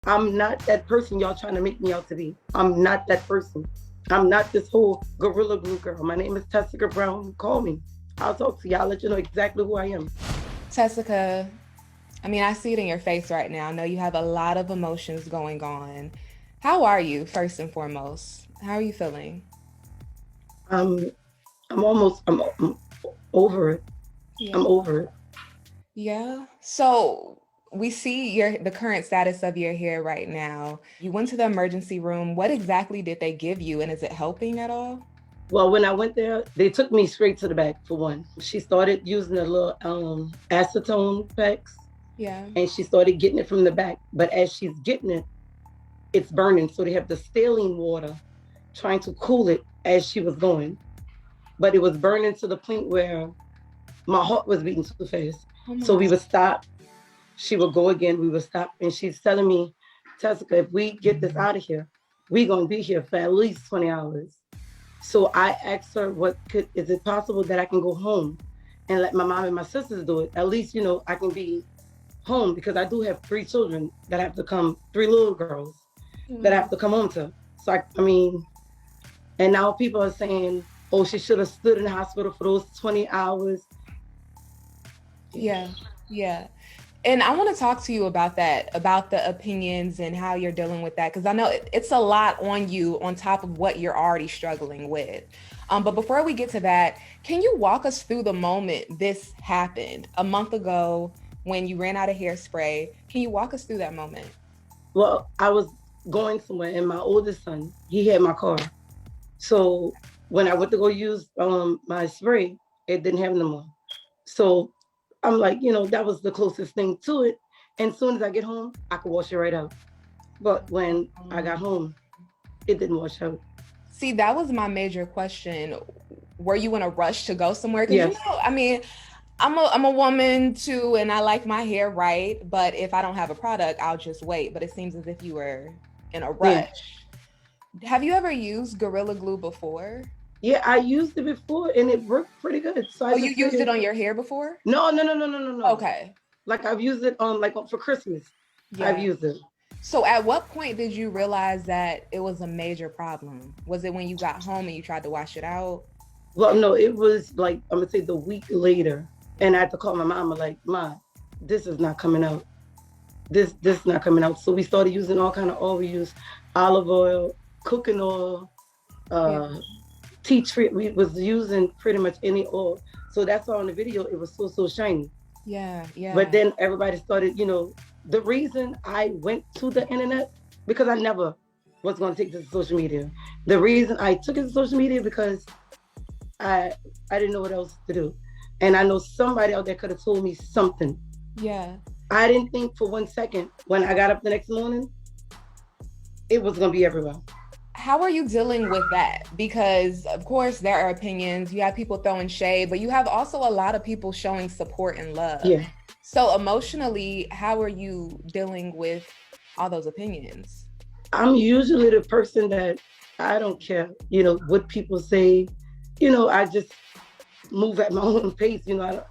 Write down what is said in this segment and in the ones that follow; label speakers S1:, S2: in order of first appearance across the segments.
S1: I'm not that person y'all trying to make me out to be. I'm not that person. I'm not this whole gorilla glue girl. My name is Tessica Brown. Call me. I'll talk to you. I'll let you know exactly who I am.
S2: Tessica, I mean, I see it in your face right now. I know you have a lot of emotions going on. How are you, first and foremost? How are you feeling?
S1: I'm I'm over it. I'm
S2: Yeah.
S1: over it.
S2: Yeah. So we see the current status of your hair right now. You went to the emergency room. What exactly did they give you, and is it helping at all?
S1: Well, when I went there, they took me straight to the back for one. She started using the little acetone packs
S2: Yeah.
S1: and she started getting it from the back. But as she's getting it, it's burning. So they have the saline water trying to cool it as she was going. But it was burning to the point where my heart was beating too fast.
S2: Oh my
S1: So we
S2: God.
S1: would stop. She would go again. We would stop. And she's telling me, Tessica, if we get this out of here, we're going to be here for at least 20 hours. So I asked her, is it possible that I can go home and let my mom and my sisters do it? At least, I can be home because I do have 3 children that have to come, 3 little girls that I have to come home to. So and now people are saying, oh, she should have stood in the hospital for those 20 hours.
S2: Yeah. Yeah. And I want to talk to you about that, about the opinions and how you're dealing with that, because I know it's a lot on you on top of what you're already struggling with. But before we get to that, can you walk us through the moment this happened a month ago when you ran out of hairspray? Can you walk us through that moment?
S1: Well, I was going somewhere and my oldest son, he had my car. So when I went to go use my spray, it didn't have no more. So I'm like, that was the closest thing to it. And as soon as I get home, I could wash it right out. But when I got home, it didn't wash out.
S2: See, that was my major question. Were you in a rush to go somewhere? Because
S1: Yes.
S2: I mean, I'm a woman too, and I like my hair right. But if I don't have a product, I'll just wait. But it seems as if you were in a
S1: Yeah.
S2: rush. Have you ever used Gorilla Glue before?
S1: Yeah, I used it before and it worked pretty good. So I
S2: Oh, you
S1: just
S2: used it
S1: figured,
S2: on your hair before?
S1: no.
S2: Okay.
S1: Like I've used it for Christmas. I've
S2: Yeah.
S1: used it.
S2: So at what point did you realize that it was a major problem? Was it when you got home and you tried to wash it out?
S1: Well, no, it was like I'm gonna say the week later, and I had to call my mama like, "Ma, this is not coming out. This is not coming out." So we started using all kind of oil. We used olive oil, cooking oil,
S2: Yeah.
S1: uh, tea tree. We was using pretty much any oil. So that's why on the video it was so shiny.
S2: Yeah.
S1: But
S2: Yeah.
S1: then everybody started, the reason I went to the internet because I never was going to take this to social media. The reason I took it to social media because I didn't know what else to do. And I know somebody out there could have told me something.
S2: Yeah.
S1: I didn't think for 1 second when I got up the next morning, it was going to be everywhere.
S2: How are you dealing with that? Because of course there are opinions, you have people throwing shade, but you have also a lot of people showing support and love.
S1: Yeah.
S2: So emotionally, how are you dealing with all those opinions?
S1: I'm usually the person that I don't care, what people say. I just move at my own pace. I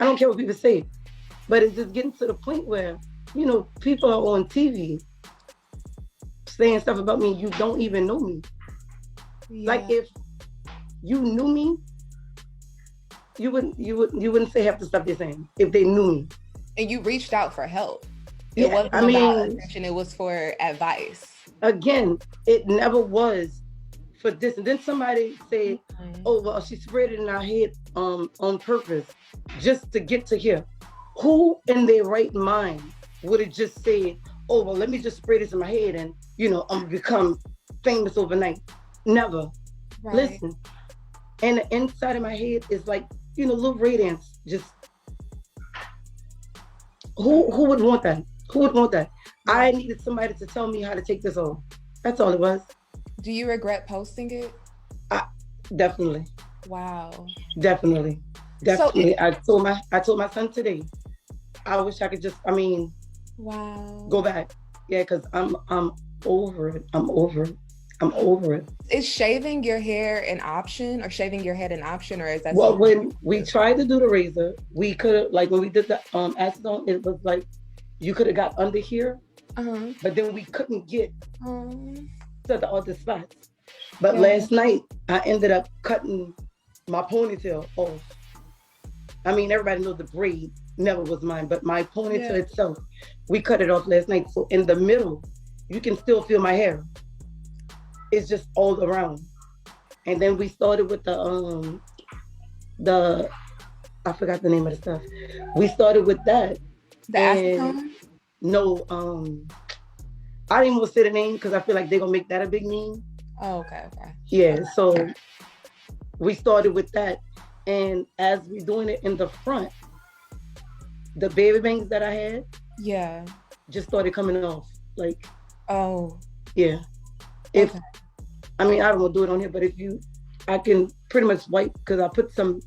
S1: don't care what people say. But it's just getting to the point where, people are on TV saying stuff about me. You don't even know me.
S2: Yeah.
S1: Like if you knew me, you wouldn't say half the stuff they're saying if they knew me.
S2: And you reached out for help.
S1: Yeah,
S2: It wasn't about attention, it was for advice.
S1: Again, it never was for this. And then somebody said, oh, well, she sprayed it in our head on purpose just to get to here. Who in their right mind would have just said, oh, well, let me just spray this in my head and, I'm going to become famous overnight? Never.
S2: Right.
S1: Listen. And the inside of my head is like, little radiance. Just who would want that? Who would want that? I needed somebody to tell me how to take this off. That's all it was.
S2: Do you regret posting it?
S1: Definitely.
S2: Wow.
S1: Definitely.
S2: So
S1: I told my son today, I wish I could just,
S2: wow.
S1: go back. Yeah, because I'm over it. I'm over it.
S2: Is shaving your hair an option, or shaving your head an option, or is that?
S1: Well, when we tried to do the razor, we could have, like when we did the acetone, it was like you could have got under here
S2: Uh-huh.
S1: but then we couldn't get
S2: Um,
S1: to the other spots. But
S2: yeah.
S1: last night, I ended up cutting my ponytail off. I mean, everybody knows the braid never was mine, but my ponytail
S2: Yeah.
S1: itself, we cut it off last night. So in the middle, you can still feel my hair. It's just all around. And then we started with the I forgot the name of the stuff. We started with that,
S2: The
S1: and
S2: acetone?
S1: no, I didn't even say the name because I feel like they're gonna make that a big meme.
S2: Oh, okay, okay.
S1: Yeah, so we started with that, and as we doing it in the front, the baby bangs that I had
S2: Yeah.
S1: just started coming off. Like,
S2: Oh,
S1: yeah. If
S2: okay.
S1: I mean, I don't want to do it on here, but I can pretty much wipe because I put some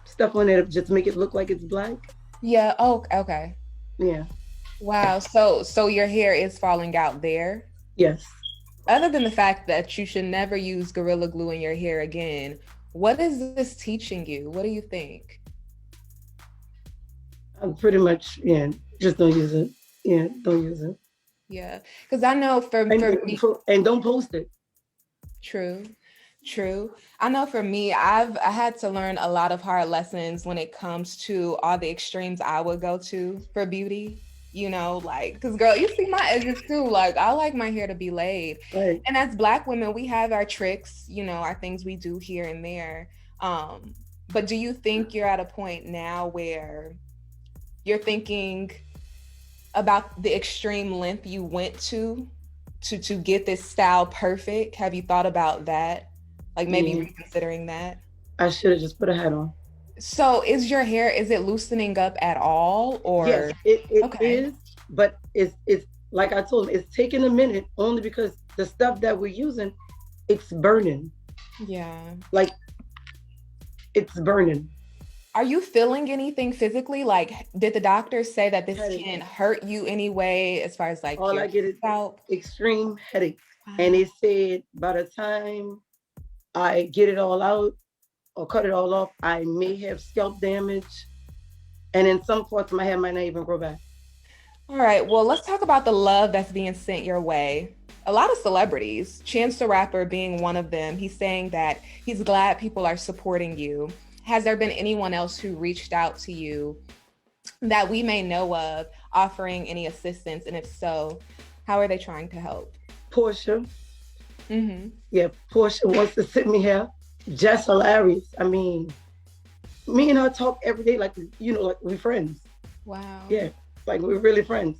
S1: stuff on it just to make it look like it's black.
S2: Yeah. Oh, okay.
S1: Yeah.
S2: Wow. So your hair is falling out there.
S1: Yes.
S2: Other than the fact that you should never use Gorilla Glue in your hair again, what is this teaching you? What do you think?
S1: I'm pretty much, yeah, just don't use it. Yeah, don't use it.
S2: Yeah, because I know for me,
S1: And don't post it.
S2: true, true. I know for me, I had to learn a lot of hard lessons when it comes to all the extremes I would go to for beauty. You know, like, because girl, you see my edges too. Like, I like my hair to be laid.
S1: Right.
S2: And as Black women, we have our tricks, you know, our things we do here and there. But do you think you're at a point now where you're thinking about the extreme length you went to get this style perfect? Have you thought about that? Like maybe reconsidering that?
S1: I should have just put a hat on.
S2: So is your hair, is it loosening up at all or?
S1: Yes, it
S2: Okay.
S1: is, but it's like I told him, it's taking a minute only because the stuff that we're using, it's burning.
S2: Yeah.
S1: Like it's burning.
S2: Are you feeling anything physically? Like, did the doctor say that this
S1: Headache.
S2: can hurt you anyway, as far as like
S1: All
S2: your
S1: I get is
S2: scalp?
S1: extreme headache.
S2: Wow.
S1: And they said by the time I get it all out or cut it all off, I may have scalp damage. And in some parts of my hair might not even grow back.
S2: All right, well, let's talk about the love that's being sent your way. A lot of celebrities, Chance the Rapper being one of them, he's saying that he's glad people are supporting you. Has there been anyone else who reached out to you that we may know of offering any assistance? And if so, how are they trying to help?
S1: Portia.
S2: Mm-hmm.
S1: Yeah, Portia wants to send me here. Just hilarious. I mean, me and her talk every day like, like we're friends.
S2: Wow.
S1: Yeah, like we're really friends.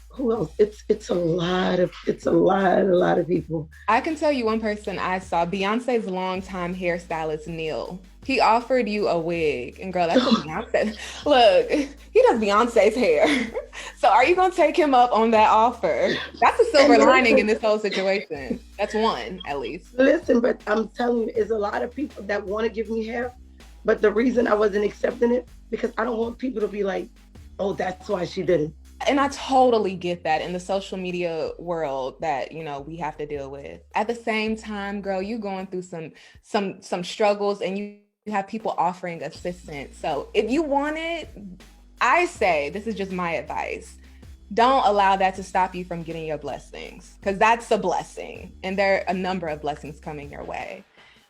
S1: Who else? It's a lot of people.
S2: I can tell you one person I saw, Beyonce's longtime hairstylist, Neil. He offered you a wig, and girl, that's a Beyonce. Look, he does Beyonce's hair. So are you gonna take him up on that offer? That's a silver lining in this whole situation. That's one, at least.
S1: Listen, but I'm telling you, there's a lot of people that want to give me hair, but the reason I wasn't accepting it, because I don't want people to be like, oh, that's why she did it.
S2: And I totally get that in the social media world that, we have to deal with. At the same time, girl, you going through some struggles and you have people offering assistance. So if you want it, I say, this is just my advice. Don't allow that to stop you from getting your blessings, because that's a blessing. And there are a number of blessings coming your way.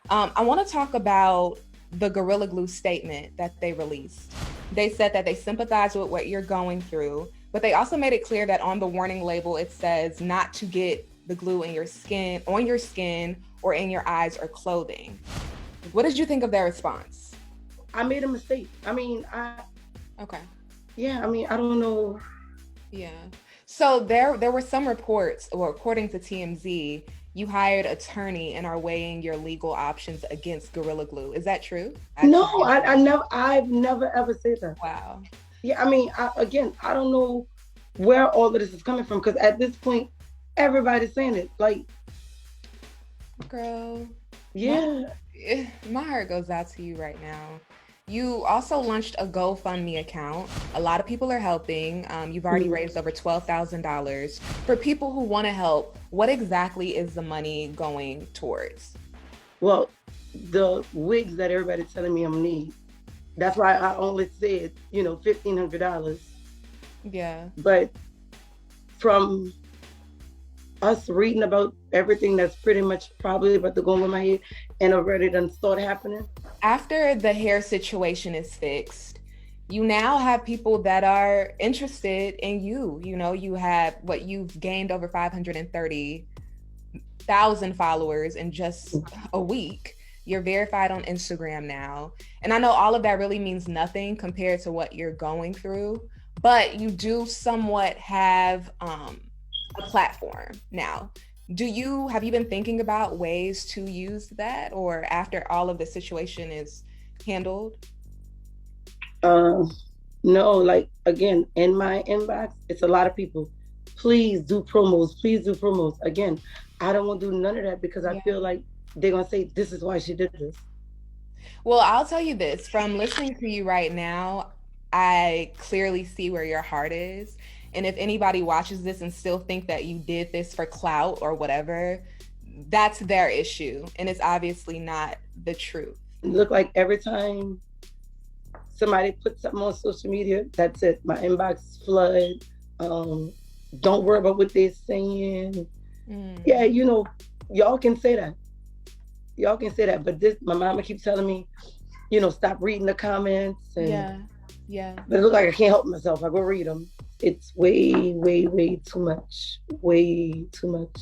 S2: I want to talk about the Gorilla Glue statement that they released. They said that they sympathize with what you're going through, but they also made it clear that on the warning label, it says not to get the glue on your skin, or in your eyes or clothing. What did you think of their response?
S1: I made a mistake.
S2: Okay.
S1: Yeah, I don't know.
S2: Yeah. So there were some reports, or according to TMZ, you hired an attorney and are weighing your legal options against Gorilla Glue. Is that true?
S1: No, I've never ever said that.
S2: Wow.
S1: Yeah, I don't know where all of this is coming from, because at this point, everybody's saying it. Like,
S2: girl.
S1: Yeah.
S2: My heart goes out to you right now. You also launched a GoFundMe account. A lot of people are helping. You've already raised over $12,000. For people who want to help, what exactly is the money going towards?
S1: Well, the wigs that everybody's telling me I'm gonna need. That's why I only said, $1,500.
S2: Yeah.
S1: But from us reading about everything that's pretty much probably about to go over my head and already done start happening.
S2: After the hair situation is fixed, you now have people that are interested in you. You know, you have what you've gained over 530,000 followers in just a week. You're verified on Instagram now. And I know all of that really means nothing compared to what you're going through, but you do somewhat have a platform now. Have you been thinking about ways to use that, or after all of the situation is handled?
S1: Um, no, like again, in my inbox, it's a lot of people. Please do promos. Please do promos. Again, I don't want to do none of that because I
S2: Yeah.
S1: feel like they're gonna say this is why she did this.
S2: Well, I'll tell you this, from listening to you right now, I clearly see where your heart is. And if anybody watches this and still think that you did this for clout or whatever, that's their issue. And it's obviously not the truth.
S1: It look like every time somebody puts something on social media, that's it. My inbox flood. Um, don't worry about what they're saying.
S2: Mm.
S1: Yeah, y'all can say that. Y'all can say that. But this, my mama keeps telling me, stop reading the comments. And
S2: Yeah. Yeah.
S1: but it looks like I can't help myself. I go read them. It's way, way, way too much. Way too much.